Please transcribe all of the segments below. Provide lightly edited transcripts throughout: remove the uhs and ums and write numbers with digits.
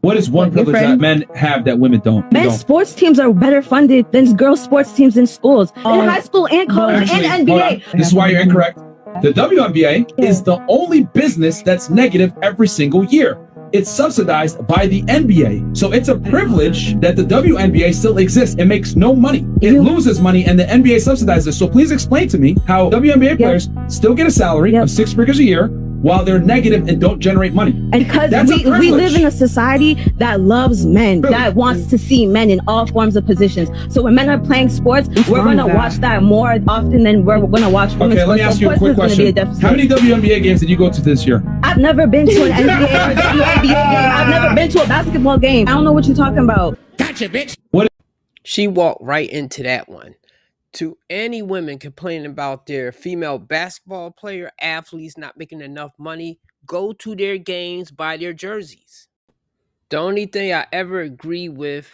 What is one privilege that men have that women don't? Men's sports teams are better funded than girls' sports teams in schools, in high school and college and NBA. This is why you're incorrect. The WNBA is the only business that's negative every single year. It's subsidized by the NBA. So it's a privilege that the WNBA still exists. It makes no money. It loses money and the NBA subsidizes. So please explain to me how WNBA players still get a salary of 6 figures a year while they're negative and don't generate money. And because we live in a society that loves men, that wants to see men in all forms of positions. So when men are playing sports, we're going to watch that more often than we're going to watch women's sports. Okay, let me ask you a quick question. How many WNBA games did you go to this year? I've never been to an NBA or WNBA game. I've never been to a basketball game. I don't know what you're talking about. Gotcha, bitch. She walked right into that one. To any women complaining about their female basketball player athletes not making enough money, go to their games, buy their jerseys. The only thing I ever agree with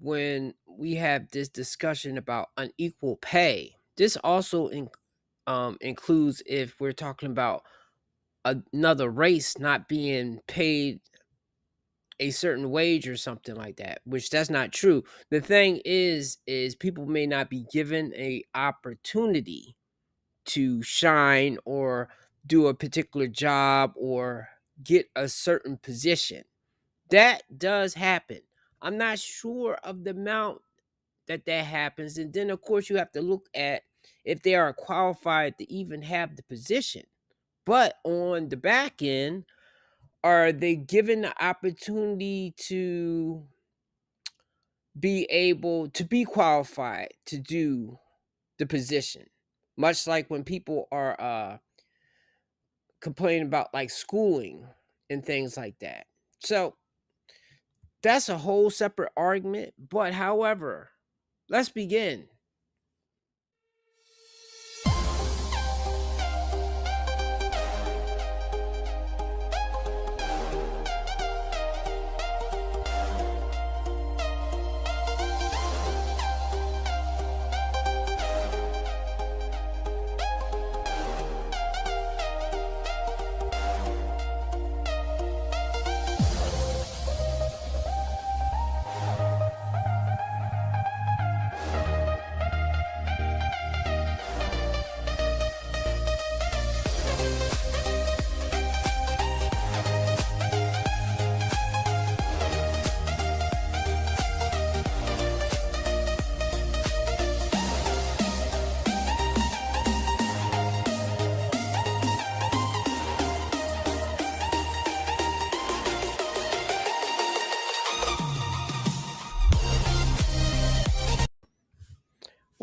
when we have this discussion about unequal pay, this also includes if we're talking about another race not being paid a certain wage or something like that, which that's not true. The thing is people may not be given a opportunity to shine or do a particular job or get a certain position. That does happen. I'm not sure of the amount that happens. And then of course you have to look at if they are qualified to even have the position. But on the back end, are they given the opportunity to be able to be qualified to do the position? Much like when people are complaining about like schooling and things like that. So that's a whole separate argument. But however, let's begin.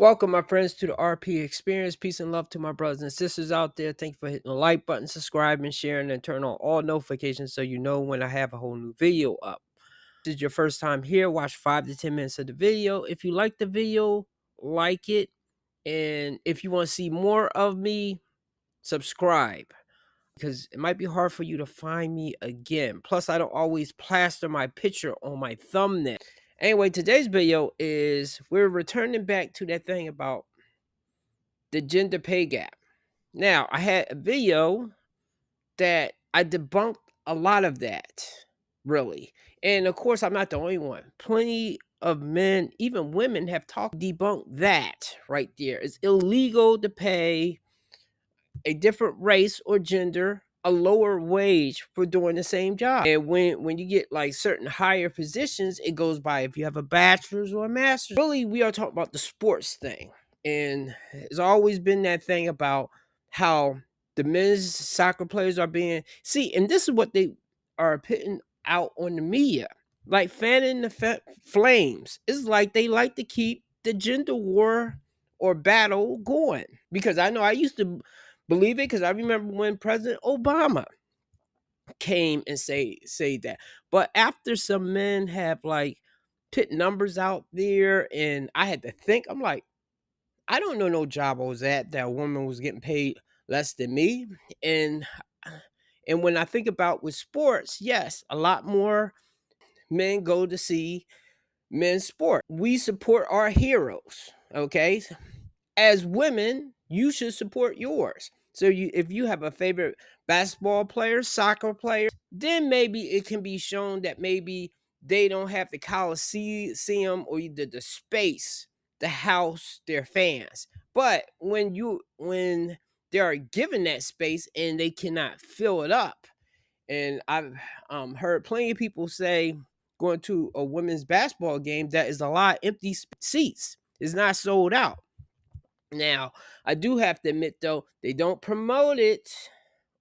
Welcome, my friends, to the RP Experience. Peace and love to my brothers and sisters out there. Thank you for hitting the like button, subscribing, sharing, and turn on all notifications so you know when I have a whole new video up. If this is your first time here, watch 5 to 10 minutes of the video. If you like the video, like it. And if you want to see more of me, subscribe. Because it might be hard for you to find me again. Plus, I don't always plaster my picture on my thumbnail. Anyway, today's video is we're returning back to that thing about the gender pay gap. Now, I had a video that I debunked a lot of that, really. And of course, I'm not the only one. Plenty of men, even women, have debunked that right there. It's illegal to pay a different race or gender a lower wage for doing the same job. And when you get like certain higher positions, it goes by if you have a bachelor's or a master's. Really, we are talking about the sports thing. And it's always been that thing about how the men's soccer players are being and this is what they are putting out on the media, like fanning the flames. It's like they like to keep the gender war or battle going, because I know I used to believe it, because I remember when President Obama came and say that. But after some men have like put numbers out there, and I had to think, I'm like, I don't know no job I was at that a woman was getting paid less than me. And when I think about with sports, yes, a lot more men go to see men's sport. We support our heroes, okay? As women, you should support yours. So if you have a favorite basketball players, soccer players, then maybe it can be shown that maybe they don't have the coliseum or either the space to house their fans. But when they are given that space and they cannot fill it up, and I've heard plenty of people say going to a women's basketball game that is a lot of empty seats. It's not sold out. Now, I do have to admit though, they don't promote it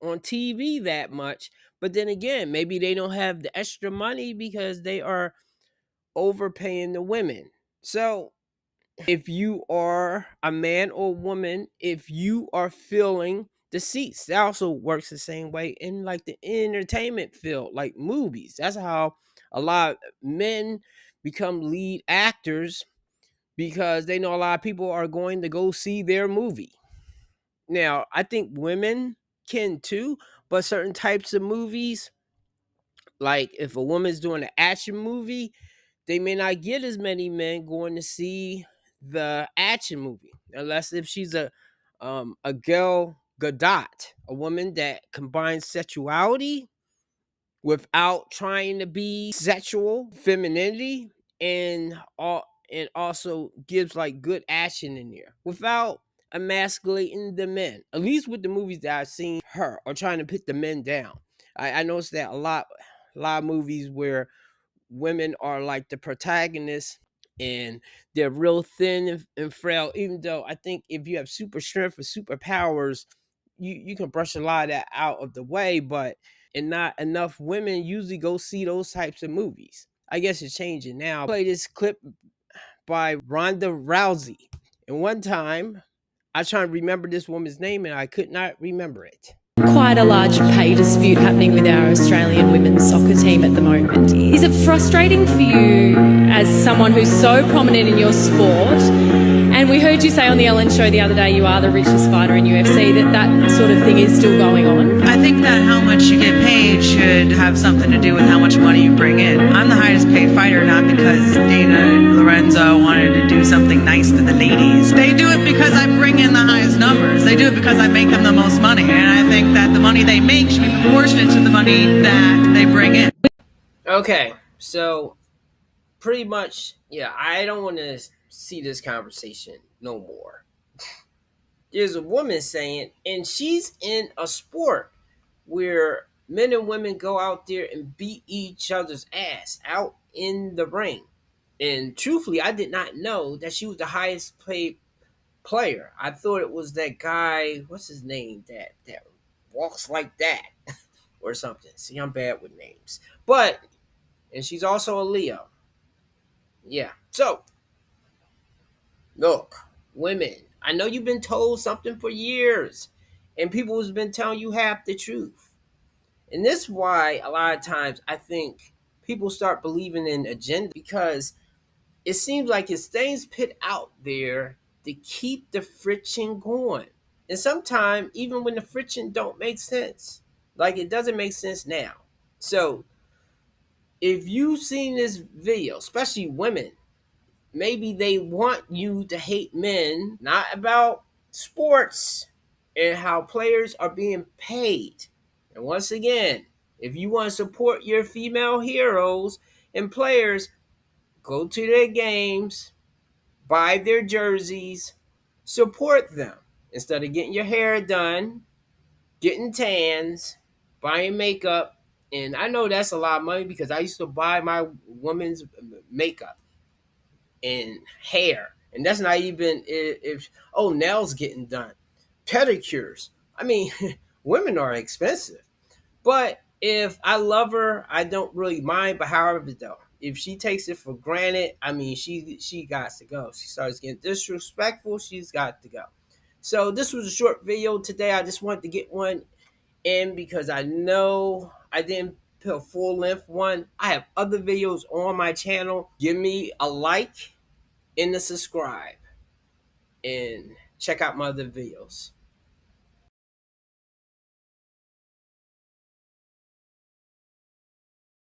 on TV that much. But then again, maybe they don't have the extra money because they are overpaying the women. So if you are a man or woman, if you are filling the seats, that also works the same way in like the entertainment field, like movies. That's how a lot of men become lead actors, because they know a lot of people are going to go see their movie. Now, I think women can too, but certain types of movies, like if a woman's doing an action movie, they may not get as many men going to see the action movie, unless if she's a Gal Gadot, a woman that combines sexuality without trying to be sexual, femininity, and also gives like good action in there without emasculating the men. At least with the movies that I've seen her, or trying to put the men down. I noticed that a lot of movies where women are like the protagonists and they're real thin and frail, even though I think if you have super strength or superpowers, you can brush a lot of that out of the way, but and not enough women usually go see those types of movies. I guess it's changing now. I play this clip by Ronda Rousey. And one time I was trying to remember this woman's name and I could not remember it. Quite a large pay dispute happening with our Australian women's soccer team at the moment. Is it frustrating for you as someone who's so prominent in your sport? And we heard you say on the Ellen show the other day you are the richest fighter in UFC, that sort of thing is still going on. I think that how much you get paid should have something to do with how much money you bring in. I'm the highest paid fighter not because Dana and Lorenzo wanted to do something nice for the ladies. They do it because I bring in the highest numbers. They do it because I make them the most money. And I think that the money they make should be proportionate to the money that they bring in. Okay, so pretty much, yeah, I don't want to see this conversation no more. There's a woman saying, and she's in a sport where men and women go out there and beat each other's ass out in the ring. And truthfully, I did not know that she was the highest paid player. I thought it was that guy, what's his name, that walks like that or something. See, I'm bad with names. But, and she's also a Leo. Yeah. So, look, women, I know you've been told something for years, and people have been telling you half the truth. And this is why a lot of times I think people start believing in agenda, because it seems like it's things put out there to keep the friction going. And sometimes, even when the friction don't make sense, like it doesn't make sense now. So, if you've seen this video, especially women, maybe they want you to hate men, not about sports and how players are being paid. And once again, if you want to support your female heroes and players, go to their games, buy their jerseys, support them. Instead of getting your hair done, getting tans, buying makeup. And I know that's a lot of money because I used to buy my woman's makeup and hair. And that's not even if nails getting done. Pedicures. I mean, women are expensive. But if I love her, I don't really mind. But however, though, if she takes it for granted, I mean, she got to go. She starts getting disrespectful, she's got to go. So this was a short video today. I just wanted to get one in because I know I didn't put a full-length one. I have other videos on my channel. Give me a like and a subscribe. And check out my other videos.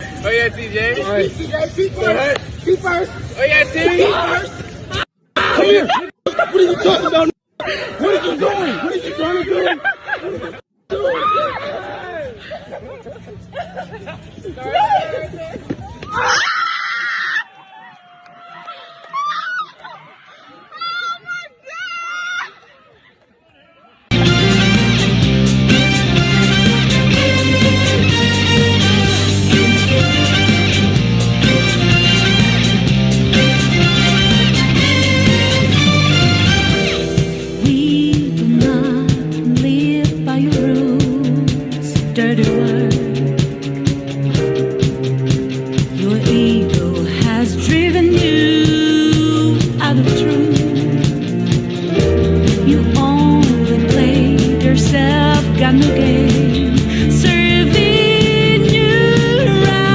Oh yeah, TJ. All right. TJ, feet first. Feet first. Oh yeah, TJ. Come here. What are you talking about? What are you doing? What are you trying to do? man.